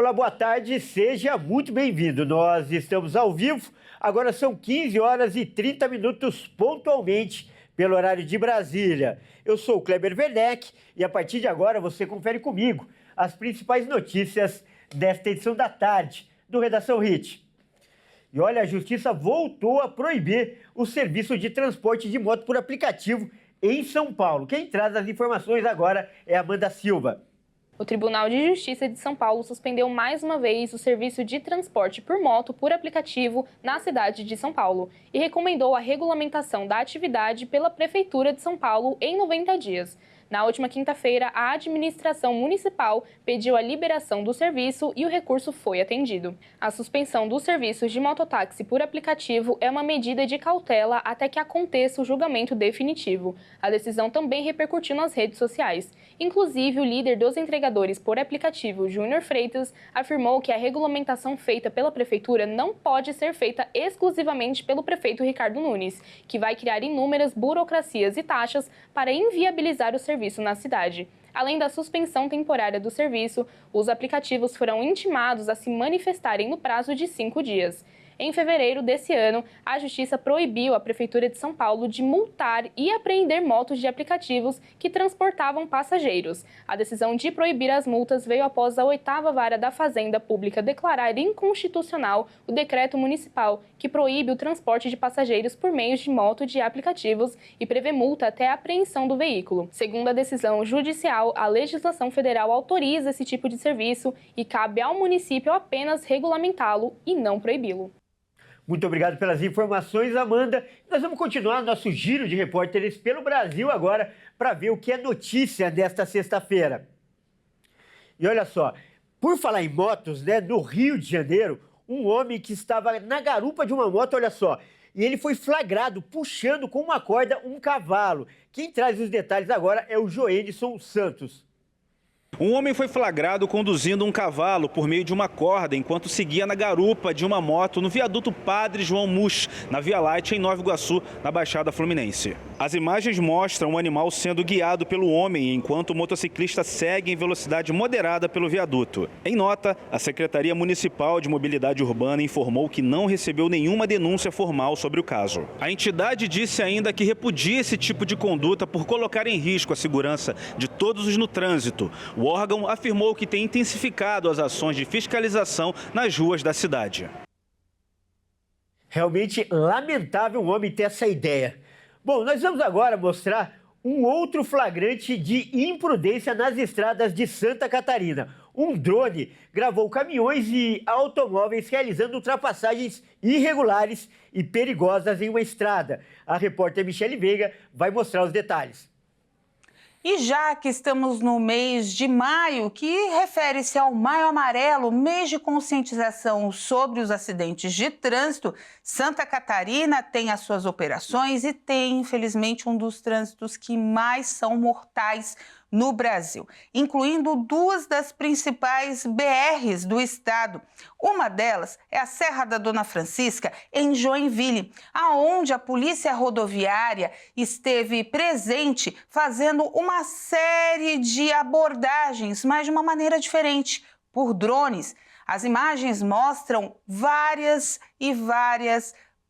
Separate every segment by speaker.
Speaker 1: Olá, boa tarde, seja muito bem-vindo. Nós estamos ao vivo, agora são 15 horas e 30 minutos pontualmente pelo horário de Brasília. Eu sou o Kleber Werneck e a partir de agora você confere comigo as principais notícias desta edição da tarde do Redação Hit. E olha, a Justiça voltou a proibir o serviço de transporte de moto por aplicativo em São Paulo. Quem traz as informações agora é Amanda Silva.
Speaker 2: O Tribunal de Justiça de São Paulo suspendeu mais uma vez o serviço de transporte por moto por aplicativo na cidade de São Paulo e recomendou a regulamentação da atividade pela Prefeitura de São Paulo em 90 dias. Na última quinta-feira, a administração municipal pediu a liberação do serviço e o recurso foi atendido. A suspensão dos serviços de mototáxi por aplicativo é uma medida de cautela até que aconteça o julgamento definitivo. A decisão também repercutiu nas redes sociais. Inclusive, o líder dos entregadores por aplicativo, Júnior Freitas, afirmou que a regulamentação feita pela Prefeitura não pode ser feita exclusivamente pelo prefeito Ricardo Nunes, que vai criar inúmeras burocracias e taxas para inviabilizar o serviço na cidade. Além da suspensão temporária do serviço, os aplicativos foram intimados a se manifestarem no prazo de 5 dias. Em fevereiro desse ano, a Justiça proibiu a Prefeitura de São Paulo de multar e apreender motos de aplicativos que transportavam passageiros. A decisão de proibir as multas veio após a 8ª Vara da Fazenda Pública declarar inconstitucional o decreto municipal que proíbe o transporte de passageiros por meio de moto de aplicativos e prevê multa até a apreensão do veículo. Segundo a decisão judicial, a legislação federal autoriza esse tipo de serviço e cabe ao município apenas regulamentá-lo e não proibi-lo.
Speaker 1: Muito obrigado pelas informações, Amanda. Nós vamos continuar nosso giro de repórteres pelo Brasil agora para ver o que é notícia desta sexta-feira. E olha só, por falar em motos, no Rio de Janeiro, um homem que estava na garupa de uma moto, olha só, e ele foi flagrado puxando com uma corda um cavalo. Quem traz os detalhes agora é o Joenison Santos.
Speaker 3: Um homem foi flagrado conduzindo um cavalo por meio de uma corda enquanto seguia na garupa de uma moto no viaduto Padre João Mus, na Via Láctea, em Nova Iguaçu, na Baixada Fluminense. As imagens mostram o animal sendo guiado pelo homem enquanto o motociclista segue em velocidade moderada pelo viaduto. Em nota, a Secretaria Municipal de Mobilidade Urbana informou que não recebeu nenhuma denúncia formal sobre o caso. A entidade disse ainda que repudia esse tipo de conduta por colocar em risco a segurança de todos os no trânsito. O órgão afirmou que tem intensificado as ações de fiscalização nas ruas da cidade.
Speaker 1: Realmente lamentável um homem ter essa ideia. Bom, nós vamos agora mostrar um outro flagrante de imprudência nas estradas de Santa Catarina. Um drone gravou caminhões e automóveis realizando ultrapassagens irregulares e perigosas em uma estrada. A repórter Michele Veiga vai mostrar os detalhes.
Speaker 4: E já que estamos no mês de maio, que refere-se ao Maio Amarelo, mês de conscientização sobre os acidentes de trânsito, Santa Catarina tem as suas operações e tem, infelizmente, um dos trânsitos que mais são mortais no Brasil, incluindo 2 das principais BRs do estado. Uma delas é a Serra da Dona Francisca, em Joinville, aonde a Polícia Rodoviária esteve presente fazendo uma série de abordagens, mas de uma maneira diferente, por drones. As imagens mostram várias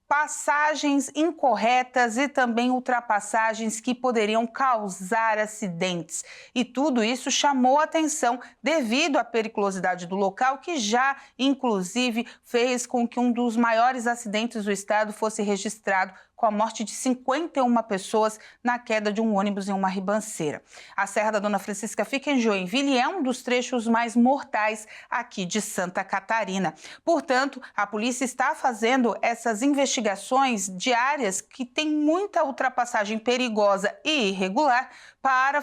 Speaker 4: passagens incorretas e também ultrapassagens que poderiam causar acidentes. E tudo isso chamou atenção devido à periculosidade do local, que já, inclusive, fez com que um dos maiores acidentes do estado fosse registrado, com a morte de 51 pessoas na queda de um ônibus em uma ribanceira. A Serra da Dona Francisca fica em Joinville e é um dos trechos mais mortais aqui de Santa Catarina. Portanto, a polícia está fazendo essas investigações diárias que tem muita ultrapassagem perigosa e irregular para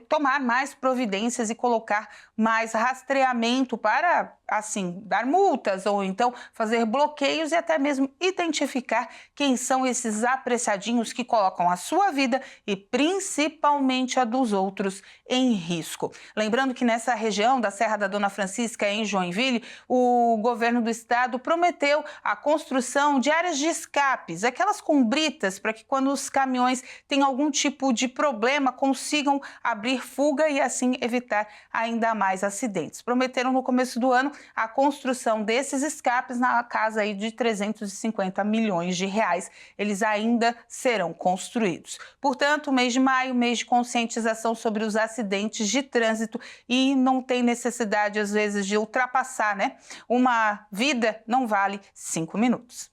Speaker 4: tomar mais providências e colocar mais rastreamento para, dar multas ou então fazer bloqueios e até mesmo identificar quem são esses atos apressadinhos que colocam a sua vida e principalmente a dos outros em risco. Lembrando que nessa região da Serra da Dona Francisca, em Joinville, o governo do estado prometeu a construção de áreas de escapes, aquelas combritas para que quando os caminhões têm algum tipo de problema consigam abrir fuga e assim evitar ainda mais acidentes. Prometeram no começo do ano a construção desses escapes na casa aí de 350 milhões de reais. Eles ainda serão construídos. Portanto, mês de maio, mês de conscientização sobre os acidentes de trânsito e não tem necessidade, às vezes, de ultrapassar, né? Uma vida não vale 5 minutos.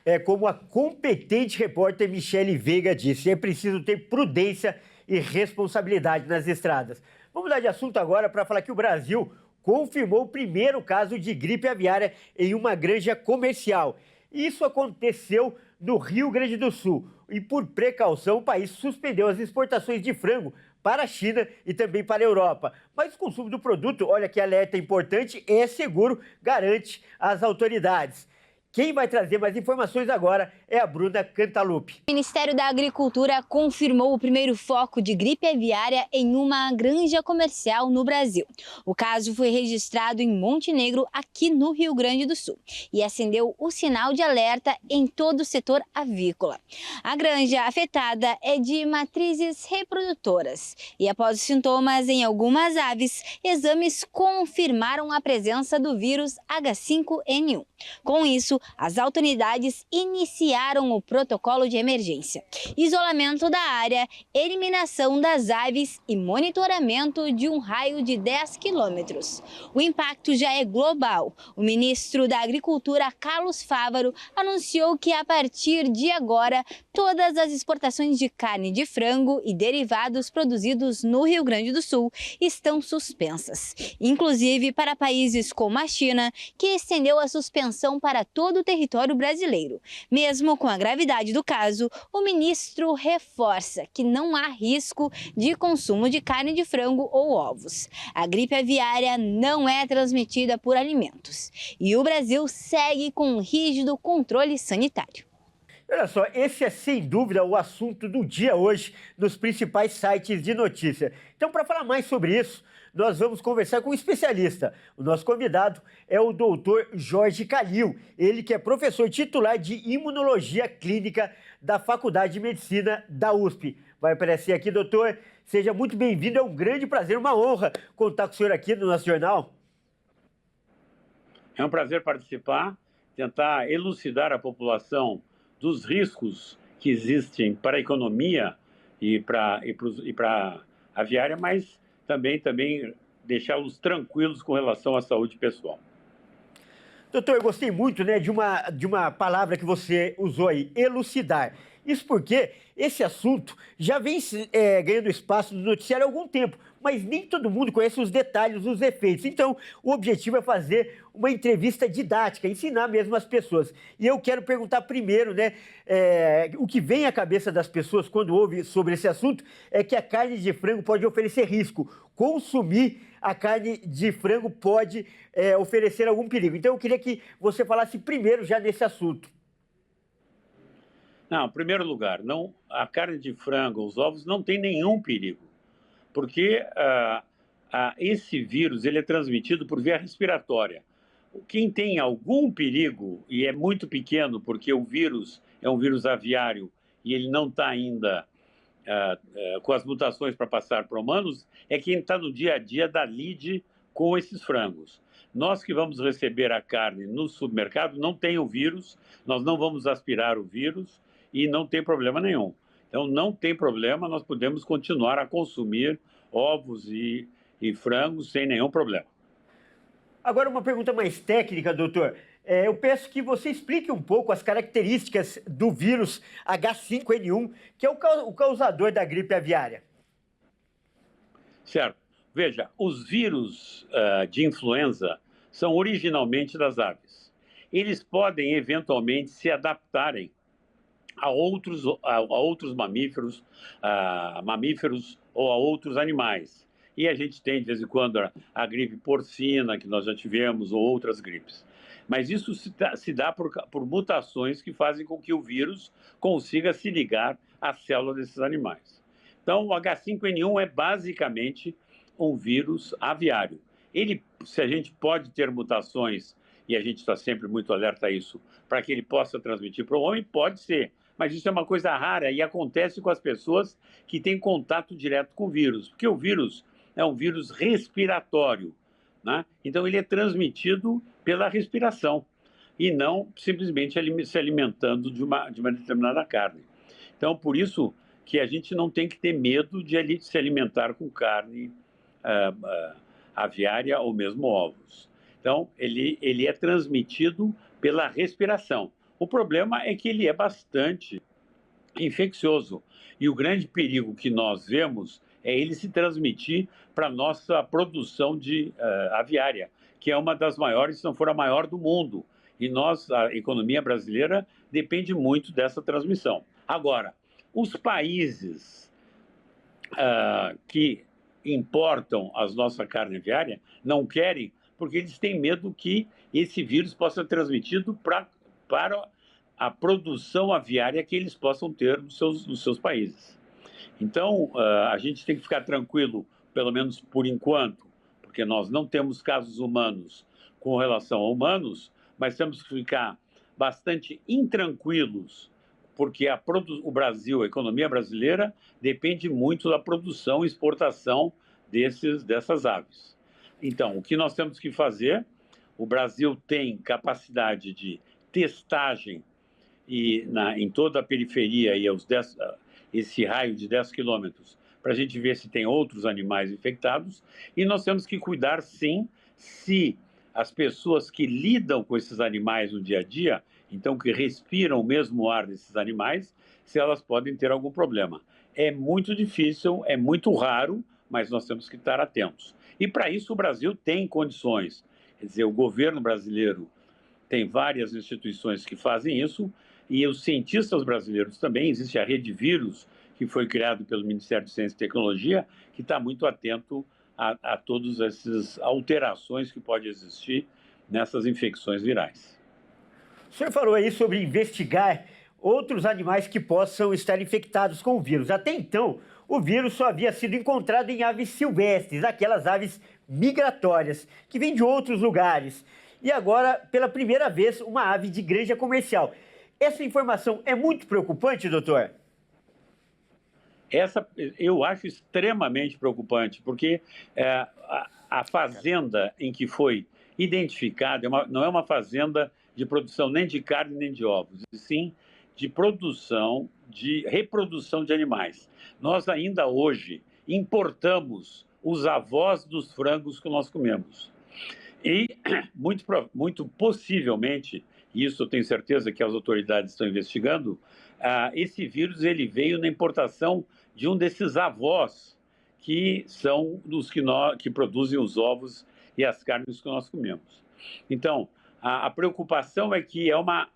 Speaker 1: É como a competente repórter Michele Veiga disse, é preciso ter prudência e responsabilidade nas estradas. Vamos mudar de assunto agora para falar que o Brasil confirmou o primeiro caso de gripe aviária em uma granja comercial. Isso aconteceu no Rio Grande do Sul. E por precaução, o país suspendeu as exportações de frango para a China e também para a Europa. Mas o consumo do produto, olha que alerta importante, é seguro, garante as autoridades. Quem vai trazer mais informações agora é a Bruna Cantalupe.
Speaker 5: O Ministério da Agricultura confirmou o primeiro foco de gripe aviária em uma granja comercial no Brasil. O caso foi registrado em Montenegro, aqui no Rio Grande do Sul, e acendeu o sinal de alerta em todo o setor avícola. A granja afetada é de matrizes reprodutoras e, após os sintomas em algumas aves, exames confirmaram a presença do vírus H5N1. Com isso, as autoridades iniciaram o protocolo de emergência, isolamento da área, eliminação das aves e monitoramento de um raio de 10 quilômetros. O impacto já é global. O ministro da Agricultura, Carlos Fávaro, anunciou que a partir de agora, todas as exportações de carne de frango e derivados produzidos no Rio Grande do Sul estão suspensas, inclusive para países como a China, que estendeu a suspensão para todo o território brasileiro. Mesmo com a gravidade do caso, o ministro reforça que não há risco de consumo de carne de frango ou ovos. A gripe aviária não é transmitida por alimentos e o Brasil segue com um rígido controle sanitário.
Speaker 1: Olha só, esse é sem dúvida o assunto do dia hoje nos principais sites de notícia. Então, para falar mais sobre isso, nós vamos conversar com um especialista. O nosso convidado é o doutor Jorge Calil, ele que é professor titular de Imunologia Clínica da Faculdade de Medicina da USP. Vai aparecer aqui, doutor. Seja muito bem-vindo, é um grande prazer, uma honra contar com o senhor aqui no nosso jornal.
Speaker 6: É um prazer participar, tentar elucidar a população dos riscos que existem para a economia e para a aviária, mas também deixá-los tranquilos com relação à saúde pessoal.
Speaker 1: Doutor, eu gostei muito, né, de uma palavra que você usou aí, elucidar. Isso porque esse assunto já vem ganhando espaço no noticiário há algum tempo, mas nem todo mundo conhece os detalhes, os efeitos. Então, o objetivo é fazer uma entrevista didática, ensinar mesmo as pessoas. E eu quero perguntar primeiro, né, o que vem à cabeça das pessoas quando ouve sobre esse assunto é que a carne de frango pode oferecer risco. Consumir a carne de frango pode oferecer algum perigo. Então, eu queria que você falasse primeiro já nesse assunto.
Speaker 6: Não, em primeiro lugar, a carne de frango, os ovos, não tem nenhum perigo, porque esse vírus ele é transmitido por via respiratória. Quem tem algum perigo, e é muito pequeno, porque o vírus é um vírus aviário e ele não está ainda com as mutações para passar para humanos, é quem está no dia a dia da lide com esses frangos. Nós que vamos receber a carne no supermercado não tem o vírus, nós não vamos aspirar o vírus, e não tem problema nenhum. Então, não tem problema, nós podemos continuar a consumir ovos e frangos sem nenhum problema.
Speaker 1: Agora, uma pergunta mais técnica, doutor. Eu peço que você explique um pouco as características do vírus H5N1, que é o causador da gripe aviária.
Speaker 6: Certo. Veja, os vírus de influenza são originalmente das aves. Eles podem, eventualmente, se adaptarem a outros mamíferos ou a outros animais. e a gente tem, de vez em quando, a gripe porcina, que nós já tivemos, ou outras gripes. Mas isso se dá por mutações que fazem com que o vírus consiga se ligar à célula desses animais. Então, o H5N1 é basicamente um vírus aviário. Se a gente pode ter mutações, e a gente está sempre muito alerta a isso, para que ele possa transmitir para o homem, pode ser. Mas isso é uma coisa rara e acontece com as pessoas que têm contato direto com o vírus, porque o vírus é um vírus respiratório, né? Então, ele é transmitido pela respiração e não simplesmente se alimentando de uma determinada carne. Então, por isso que a gente não tem que ter medo de se alimentar com carne aviária ou mesmo ovos. Então, ele é transmitido pela respiração. O problema é que ele é bastante infeccioso. E o grande perigo que nós vemos é ele se transmitir para a nossa produção aviária, que é uma das maiores, se não for a maior do mundo. E a economia brasileira depende muito dessa transmissão. Agora, os países que importam a nossa carne aviária não querem, porque eles têm medo que esse vírus possa ser transmitido para a produção aviária que eles possam ter nos seus países. Então, a gente tem que ficar tranquilo, pelo menos por enquanto, porque nós não temos casos humanos com relação a humanos, mas temos que ficar bastante intranquilos, porque o Brasil, a economia brasileira, depende muito da produção e exportação dessas aves. Então, o que nós temos que fazer? O Brasil tem capacidade de testagem em toda a periferia e esse raio de 10 quilômetros, para a gente ver se tem outros animais infectados, e nós temos que cuidar, sim, se as pessoas que lidam com esses animais no dia a dia, então que respiram o mesmo ar desses animais, se elas podem ter algum problema. É muito difícil, é muito raro, mas nós temos que estar atentos. E para isso o Brasil tem condições. Quer dizer, o governo brasileiro tem várias instituições que fazem isso, e os cientistas brasileiros também. Existe a Rede Vírus, que foi criado pelo Ministério de Ciência e Tecnologia, que está muito atento a todas essas alterações que podem existir nessas infecções virais.
Speaker 1: O senhor falou aí sobre investigar outros animais que possam estar infectados com o vírus. Até então, o vírus só havia sido encontrado em aves silvestres, aquelas aves migratórias, que vêm de outros lugares. E agora, pela primeira vez, uma ave de granja comercial. Essa informação é muito preocupante, doutor?
Speaker 6: Eu acho extremamente preocupante, porque a fazenda em que foi identificada não é uma fazenda de produção nem de carne nem de ovos, e sim de reprodução de animais. Nós ainda hoje importamos os avós dos frangos que nós comemos. E muito possivelmente, e isso eu tenho certeza que as autoridades estão investigando, esse vírus ele veio na importação de um desses avós que são os que produzem os ovos e as carnes que nós comemos. Então, a preocupação é que é uma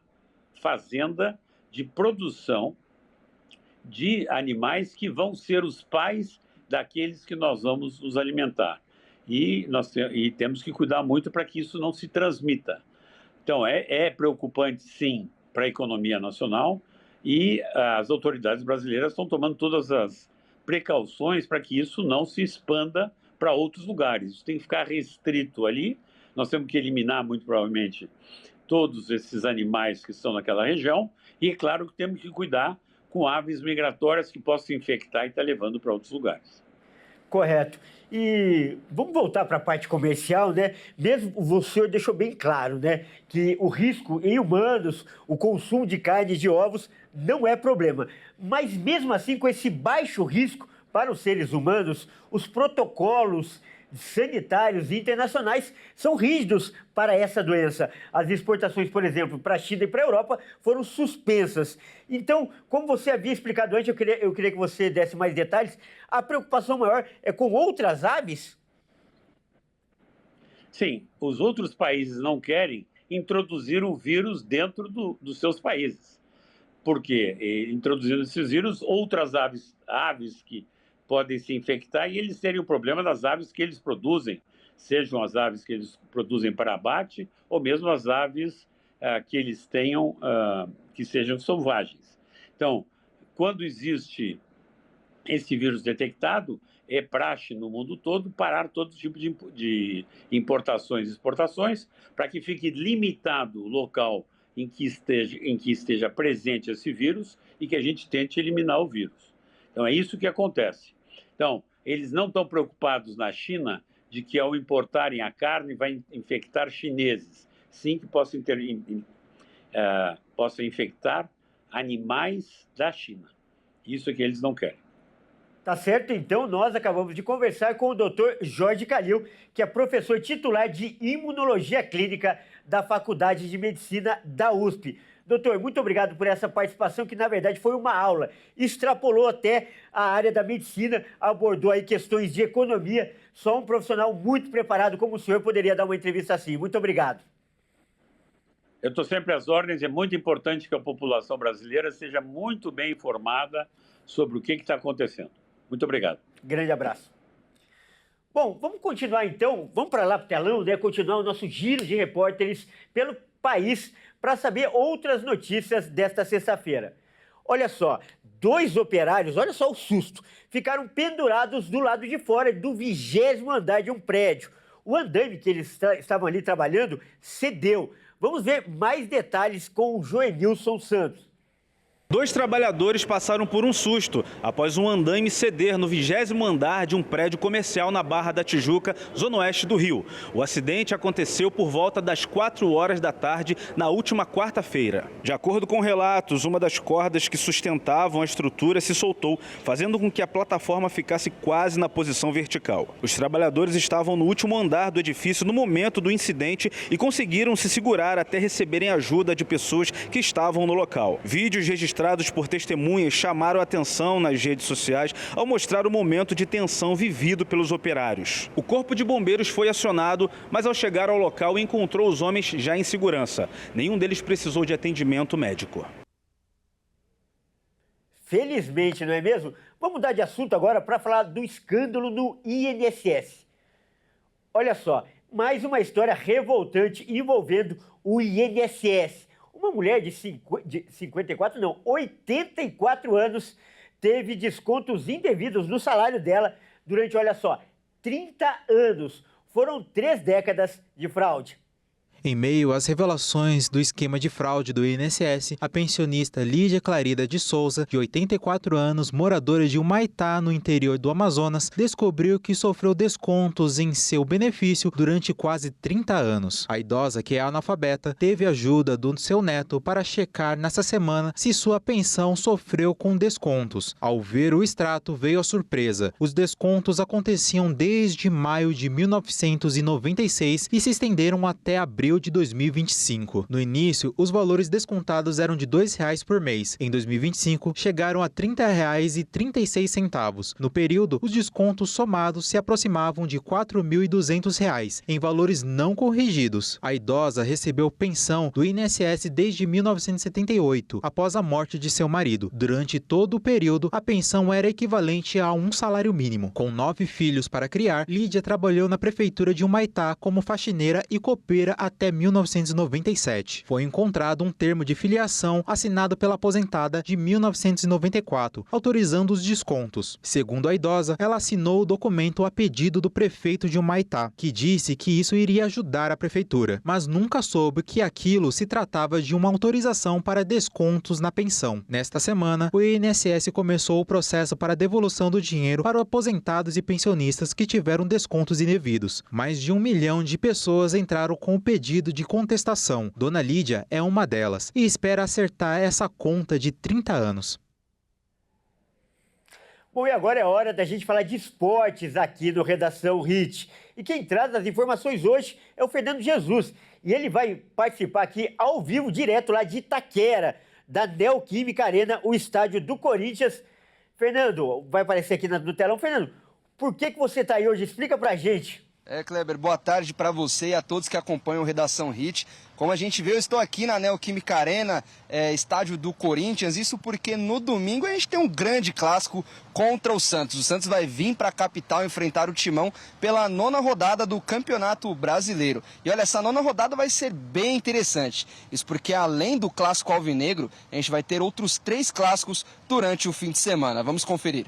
Speaker 6: fazenda de produção de animais que vão ser os pais daqueles que nós vamos nos alimentar. E temos que cuidar muito para que isso não se transmita. Então, é preocupante, sim, para a economia nacional, e as autoridades brasileiras estão tomando todas as precauções para que isso não se expanda para outros lugares. Isso tem que ficar restrito ali. Nós temos que eliminar, muito provavelmente, todos esses animais que estão naquela região, e é claro que temos que cuidar com aves migratórias que possam se infectar e estar levando para outros lugares.
Speaker 1: Correto. E vamos voltar para a parte comercial, né? Mesmo o senhor deixou bem claro, né, que o risco em humanos, o consumo de carne e de ovos não é problema. Mas mesmo assim, com esse baixo risco para os seres humanos, os protocolos sanitários internacionais são rígidos para essa doença. As exportações, por exemplo, para a China e para a Europa foram suspensas. Então, como você havia explicado antes, eu queria que você desse mais detalhes. A preocupação maior é com outras aves?
Speaker 6: Sim, os outros países não querem introduzir o vírus dentro dos seus países. Porque introduzindo esses vírus, outras aves que podem se infectar e eles terem o problema das aves que eles produzem, sejam as aves que eles produzem para abate ou mesmo as aves que eles tenham, que sejam selvagens. Então, quando existe esse vírus detectado, é praxe no mundo todo parar todo tipo de importações e exportações para que fique limitado o local em que esteja presente esse vírus e que a gente tente eliminar o vírus. Então, é isso que acontece. Então, eles não estão preocupados na China de que, ao importarem a carne, vai infectar chineses. Sim, que possa infectar animais da China. Isso é que eles não querem.
Speaker 1: Tá certo, então nós acabamos de conversar com o Dr. Jorge Calil, que é professor titular de Imunologia Clínica da Faculdade de Medicina da USP. Doutor, muito obrigado por essa participação, que na verdade foi uma aula. Extrapolou até a área da medicina, abordou aí questões de economia. Só um profissional muito preparado como o senhor poderia dar uma entrevista assim. Muito obrigado.
Speaker 6: Eu estou sempre às ordens. É muito importante que a população brasileira seja muito bem informada sobre o que está acontecendo. Muito obrigado.
Speaker 1: Grande abraço. Bom, vamos continuar então, vamos para lá para o telão, né? Continuar o nosso giro de repórteres pelo país para saber outras notícias desta sexta-feira. Olha só, 2 operários, olha só o susto, ficaram pendurados do lado de fora do 20º andar de um prédio. O andaime que eles estavam ali trabalhando cedeu. Vamos ver mais detalhes com o Joenilson Santos.
Speaker 3: 2 trabalhadores passaram por um susto após um andaime ceder no 20º andar de um prédio comercial na Barra da Tijuca, zona oeste do Rio. O acidente aconteceu por volta das 4 horas da tarde na última quarta-feira. De acordo com relatos, uma das cordas que sustentavam a estrutura se soltou, fazendo com que a plataforma ficasse quase na posição vertical. Os trabalhadores estavam no último andar do edifício no momento do incidente e conseguiram se segurar até receberem ajuda de pessoas que estavam no local. Vídeos registrados por testemunhas chamaram a atenção nas redes sociais ao mostrar o momento de tensão vivido pelos operários. O corpo de bombeiros foi acionado, mas ao chegar ao local encontrou os homens já em segurança. Nenhum deles precisou de atendimento médico.
Speaker 1: Felizmente, não é mesmo? Vamos mudar de assunto agora para falar do escândalo no INSS. Olha só, mais uma história revoltante envolvendo o INSS. Uma mulher de 84 anos teve descontos indevidos no salário dela durante, olha só, 30 anos. Foram 3 décadas de fraude.
Speaker 7: Em meio às revelações do esquema de fraude do INSS, a pensionista Lídia Clarida de Souza, de 84 anos, moradora de Humaitá, no interior do Amazonas, descobriu que sofreu descontos em seu benefício durante quase 30 anos. A idosa, que é analfabeta, teve ajuda do seu neto para checar nessa semana se sua pensão sofreu com descontos. Ao ver o extrato, veio a surpresa. Os descontos aconteciam desde maio de 1996 e se estenderam até abril de 2025. No início, os valores descontados eram de R$ 2,00 por mês. Em 2025, chegaram a R$ 30,36. No período, os descontos somados se aproximavam de R$ 4.200 em valores não corrigidos. A idosa recebeu pensão do INSS desde 1978, após a morte de seu marido. Durante todo o período, a pensão era equivalente a um salário mínimo. Com 9 filhos para criar, Lídia trabalhou na prefeitura de Humaitá como faxineira e copeira até 1997. Foi encontrado um termo de filiação assinado pela aposentada de 1994, autorizando os descontos. Segundo a idosa, ela assinou o documento a pedido do prefeito de Humaitá, que disse que isso iria ajudar a prefeitura, mas nunca soube que aquilo se tratava de uma autorização para descontos na pensão. Nesta semana, o INSS começou o processo para a devolução do dinheiro para aposentados e pensionistas que tiveram descontos indevidos. Mais de 1 milhão de pessoas entraram com o pedido de contestação. Dona Lídia é uma delas e espera acertar essa conta de 30 anos.
Speaker 1: Bom, e agora é hora da gente falar de esportes aqui no Redação Hit. E quem traz as informações hoje é o Fernando Jesus. E ele vai participar aqui ao vivo, direto lá de Itaquera, da Neoquímica Arena, o estádio do Corinthians. Fernando, vai aparecer aqui no telão. Fernando, por que você está aí hoje? Explica pra gente.
Speaker 8: Kleber, boa tarde para você e a todos que acompanham o Redação Hit. Como a gente vê, eu estou aqui na Neoquímica Arena, estádio do Corinthians, isso porque no domingo a gente tem um grande clássico contra o Santos. O Santos vai vir para a capital enfrentar o Timão pela 9ª rodada do Campeonato Brasileiro. E olha, essa 9ª rodada vai ser bem interessante. Isso porque além do clássico alvinegro, a gente vai ter outros 3 clássicos durante o fim de semana. Vamos conferir.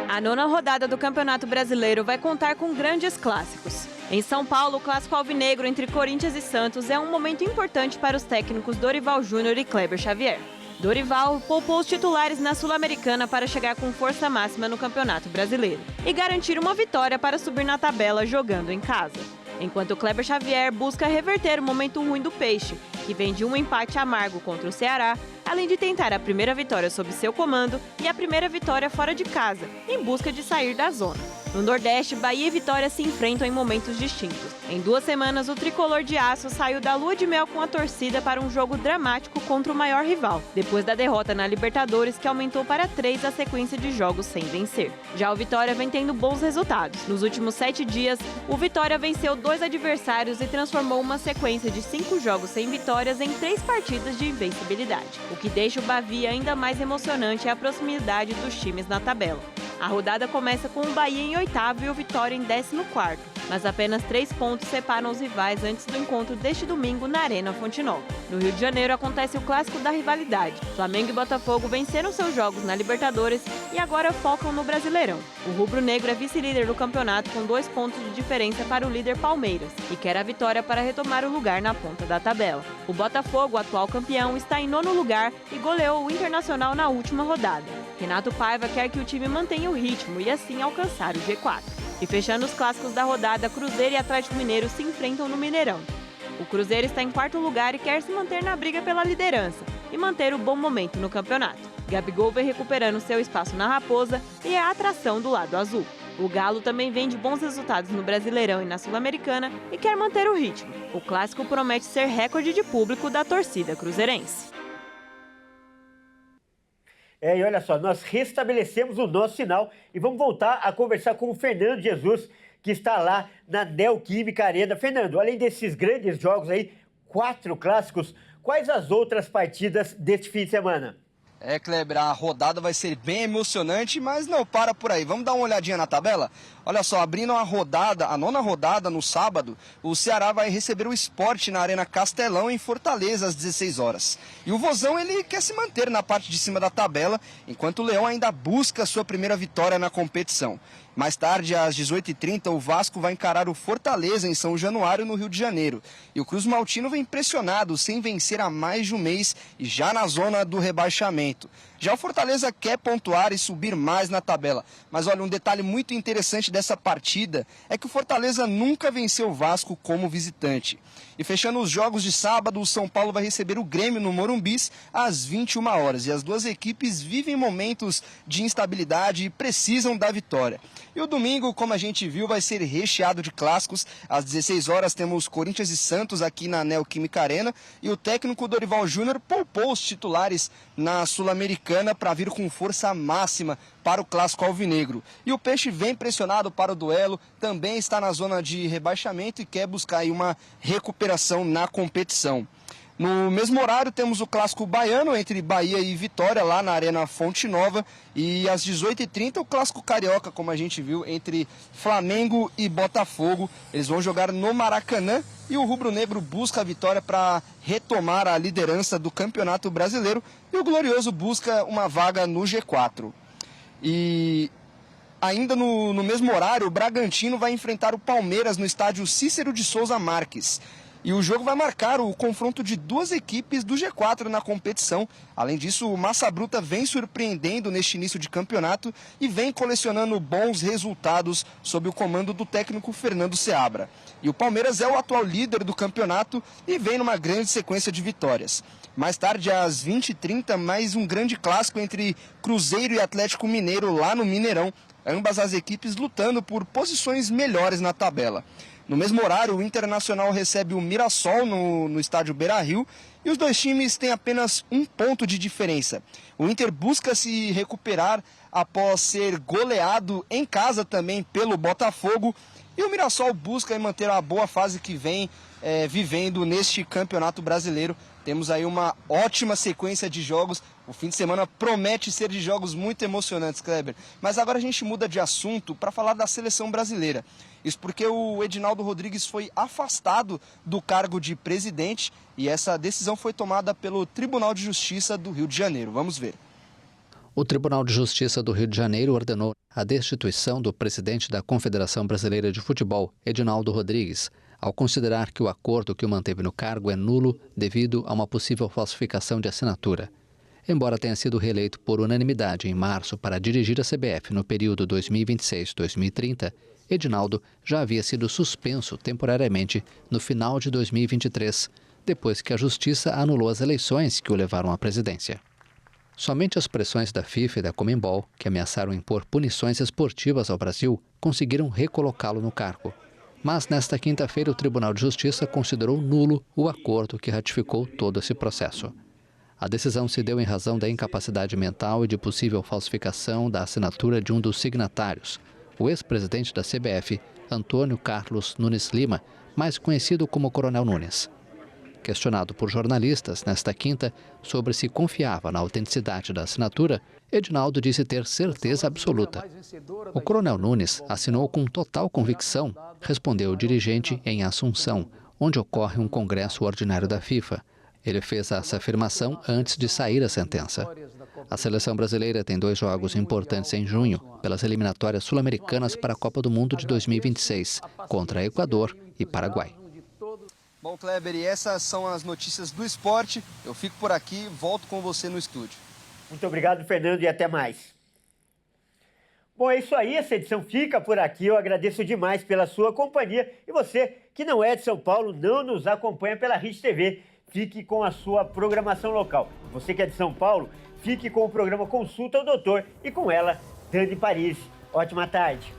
Speaker 9: A 9ª rodada do Campeonato Brasileiro vai contar com grandes clássicos. Em São Paulo, o clássico alvinegro entre Corinthians e Santos é um momento importante para os técnicos Dorival Júnior e Kleber Xavier. Dorival poupou os titulares na Sul-Americana para chegar com força máxima no Campeonato Brasileiro e garantir uma vitória para subir na tabela jogando em casa. Enquanto Kleber Xavier busca reverter o momento ruim do Peixe, que vem de um empate amargo contra o Ceará, além de tentar a primeira vitória sob seu comando e a primeira vitória fora de casa, em busca de sair da zona. No Nordeste, Bahia e Vitória se enfrentam em momentos distintos. Em 2 semanas, o tricolor de aço saiu da lua de mel com a torcida para um jogo dramático contra o maior rival, depois da derrota na Libertadores, que aumentou para 3 a sequência de jogos sem vencer. Já o Vitória vem tendo bons resultados. Nos últimos 7 dias, o Vitória venceu 2 adversários e transformou uma sequência de 5 jogos sem vitórias em 3 partidas de invencibilidade. O que deixa o Bavi ainda mais emocionante é a proximidade dos times na tabela. A rodada começa com o Bahia em 8º e o Vitória em 14º, mas apenas 3 pontos separam os rivais antes do encontro deste domingo na Arena Fonte Nova. No Rio de Janeiro acontece o clássico da rivalidade. Flamengo e Botafogo venceram seus jogos na Libertadores e agora focam no Brasileirão. O rubro-negro é vice-líder do campeonato com 2 pontos de diferença para o líder Palmeiras e quer a vitória para retomar o lugar na ponta da tabela. O Botafogo, atual campeão, está em 9º lugar e goleou o Internacional na última rodada. Renato Paiva quer que o time mantenha o ritmo e assim alcançar o G4. E fechando os clássicos da rodada, Cruzeiro e Atlético Mineiro se enfrentam no Mineirão. O Cruzeiro está em 4º lugar e quer se manter na briga pela liderança e manter o bom momento no campeonato. Gabigol vem recuperando seu espaço na Raposa e é a atração do lado azul. O Galo também vem de bons resultados no Brasileirão e na Sul-Americana e quer manter o ritmo. O clássico promete ser recorde de público da torcida cruzeirense.
Speaker 1: E olha só, nós restabelecemos o nosso sinal e vamos voltar a conversar com o Fernando Jesus, que está lá na Neoquímica Arena. Fernando, além desses grandes jogos aí, 4 clássicos, quais as outras partidas deste fim de semana?
Speaker 8: Kleber, a rodada vai ser bem emocionante, mas não para por aí. Vamos dar uma olhadinha na tabela? Olha só, abrindo a 9ª rodada no sábado, o Ceará vai receber o Sport na Arena Castelão, em Fortaleza, às 16 horas. E o Vozão, ele quer se manter na parte de cima da tabela, enquanto o Leão ainda busca sua primeira vitória na competição. Mais tarde, às 18h30, o Vasco vai encarar o Fortaleza em São Januário, no Rio de Janeiro. E o Cruz Maltino vem pressionado, sem vencer há mais de um mês e já na zona do rebaixamento. Já o Fortaleza quer pontuar e subir mais na tabela. Mas olha, um detalhe muito interessante dessa partida é que o Fortaleza nunca venceu o Vasco como visitante. E fechando os jogos de sábado, o São Paulo vai receber o Grêmio no Morumbis às 21 horas. E as duas equipes vivem momentos de instabilidade e precisam da vitória. E o domingo, como a gente viu, vai ser recheado de clássicos. Às 16 horas temos Corinthians e Santos aqui na Neoquímica Arena. E o técnico Dorival Júnior poupou os titulares na Sul-Americana para vir com força máxima para o clássico alvinegro. E o Peixe vem pressionado para o duelo, também está na zona de rebaixamento e quer buscar aí uma recuperação na competição. No mesmo horário temos o clássico baiano entre Bahia e Vitória lá na Arena Fonte Nova e às 18h30 o clássico carioca, como a gente viu, entre Flamengo e Botafogo. Eles vão jogar no Maracanã e o rubro-negro busca a vitória para retomar a liderança do Campeonato Brasileiro e o Glorioso busca uma vaga no G4. E ainda no mesmo horário, o Bragantino vai enfrentar o Palmeiras no estádio Cícero de Souza Marques. E o jogo vai marcar o confronto de duas equipes do G4 na competição. Além disso, o Massa Bruta vem surpreendendo neste início de campeonato e vem colecionando bons resultados sob o comando do técnico Fernando Seabra. E o Palmeiras é o atual líder do campeonato e vem numa grande sequência de vitórias. Mais tarde, às 20h30, mais um grande clássico entre Cruzeiro e Atlético Mineiro lá no Mineirão. Ambas as equipes lutando por posições melhores na tabela. No mesmo horário, o Internacional recebe o Mirassol no estádio Beira-Rio E os dois times têm apenas um ponto de diferença. O Inter busca se recuperar após ser goleado em casa também pelo Botafogo. E o Mirassol busca manter a boa fase que vem vivendo neste Campeonato Brasileiro. Temos aí uma ótima sequência de jogos. O fim de semana promete ser de jogos muito emocionantes, Kleber. Mas agora a gente muda de assunto para falar da seleção brasileira. Isso porque o Edinaldo Rodrigues foi afastado do cargo de presidente e essa decisão foi tomada pelo Tribunal de Justiça do Rio de Janeiro. Vamos ver.
Speaker 10: O Tribunal de Justiça do Rio de Janeiro ordenou a destituição do presidente da Confederação Brasileira de Futebol, Edinaldo Rodrigues, ao considerar que o acordo que o manteve no cargo é nulo devido a uma possível falsificação de assinatura. Embora tenha sido reeleito por unanimidade em março para dirigir a CBF no período 2026-2030, Edinaldo já havia sido suspenso temporariamente no final de 2023, depois que a Justiça anulou as eleições que o levaram à presidência. Somente as pressões da FIFA e da Conmebol, que ameaçaram impor punições esportivas ao Brasil, conseguiram recolocá-lo no cargo. Mas nesta quinta-feira o Tribunal de Justiça considerou nulo o acordo que ratificou todo esse processo. A decisão se deu em razão da incapacidade mental e de possível falsificação da assinatura de um dos signatários, o ex-presidente da CBF, Antônio Carlos Nunes Lima, mais conhecido como Coronel Nunes. Questionado por jornalistas nesta quinta sobre se confiava na autenticidade da assinatura, Edinaldo disse ter certeza absoluta. O Coronel Nunes assinou com total convicção, respondeu o dirigente em Assunção, onde ocorre um congresso ordinário da FIFA. Ele fez essa afirmação antes de sair a sentença. A seleção brasileira tem 2 jogos importantes em junho, pelas eliminatórias sul-americanas para a Copa do Mundo de 2026, contra Equador e Paraguai.
Speaker 8: Bom, Kleber, e essas são as notícias do esporte. Eu fico por aqui e volto com você no estúdio.
Speaker 1: Muito obrigado, Fernando, e até mais. Bom, é isso aí, essa edição fica por aqui. Eu agradeço demais pela sua companhia. E você que não é de São Paulo, não nos acompanha pela Rede TV, fique com a sua programação local. Você que é de São Paulo, fique com o programa Consulta ao Doutor e com ela, Dani Paris. Ótima tarde.